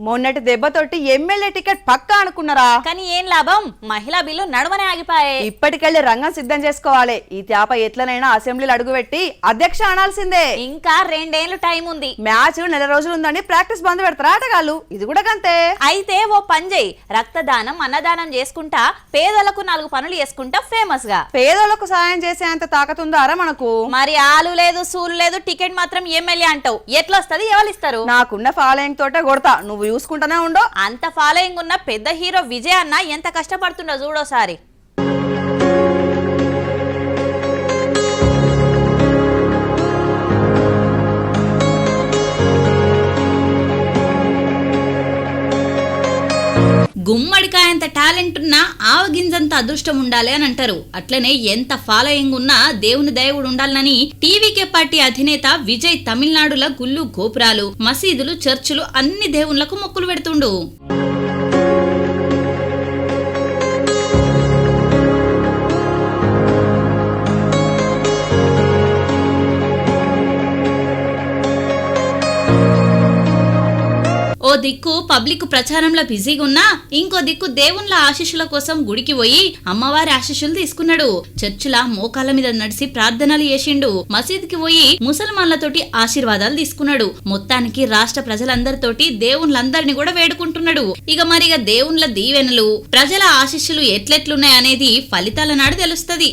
మొన్నటి దెబ్బతోటి MLA ticket పక్కా అనుకున్నారా? కానీ ఏం లాభం, మహిళా బిల్లు నడవనే ఆగిపాయే. ఇప్పటికెళ్ళి రంగం సిద్ధం చేసుకోవాలి. ఈ తేప ఎట్లనైనా అసెంబ్లీలో అడుగుపెట్టి అధ్యక్ష అనాల్సిందే. ఇంకా 2 ఏళ్లు టైం ఉంది. మ్యాచ్ నెల రోజులు ఉందని ప్రాక్టీస్ బంద్ పెడతారా ఆటగాళ్ళు? ఇది కూడా కంతే. అయితే ఓ పంజయ్, రక్తదానం అన్నదానం చేసుకుంటా పేదలకు 4 పనులు చేసుకుంటా ఫేమస్ గా. పేదలకు సాయం చేసేంత తాకతుందారా మనకు? మరి ఆలు లేదు సూలు లేదు, టికెట్ మాత్రం ఎమ్మెల్యే అంటావు. ఎట్లొస్తది, ఎవరు ఇస్తారు? నాకున్న ఫాలోయింగ్ తోటే కొడతా, నువ్వు చూసుకుంటానే ఉండో. అంత ఫాలోయింగ్ ఉన్న పెద్ద హీరో విజయ్ అన్న ఎంత కష్టపడుతుండో చూడోసారి. గుమ్మడికాయంత టాలెంట్ ఉన్నా ఆవగింజంత అదృష్టం ఉండాలి అని అంటారు. అట్లనే ఎంత ఫాలోయింగ్ ఉన్నా దేవుని దేవుడు ఉండాలని టీవీకే పార్టీ అధినేత విజయ్ తమిళనాడుల గుళ్ళు గోపురాలు, మసీదులు, చర్చిలు అన్ని దేవుళ్లకు మొక్కులు పెడుతుండు. ఓ దిక్కు పబ్లిక్ ప్రచారంలో బిజీగా ఉన్నా, ఇంకో దిక్కు దేవుళ్ల ఆశీస్సుల కోసం గుడికి పోయి అమ్మవారి ఆశీస్సులు తీసుకున్నాడు. చర్చిల మోకాళ్ళ మీద నడిచి ప్రార్థనలు చేసిండు. మసీదుకి పోయి ముసల్మాన్లతోటి ఆశీర్వాదాలు తీసుకున్నాడు. మొత్తానికి రాష్ట్ర ప్రజలందరితోటి దేవుళ్ళందరినీ కూడా వేడుకుంటున్నాడు. ఇక దేవుళ్ల దీవెనలు, ప్రజల ఆశీస్సులు ఎట్లెట్లున్నాయనేది ఫలితాల నాడు తెలుస్తది.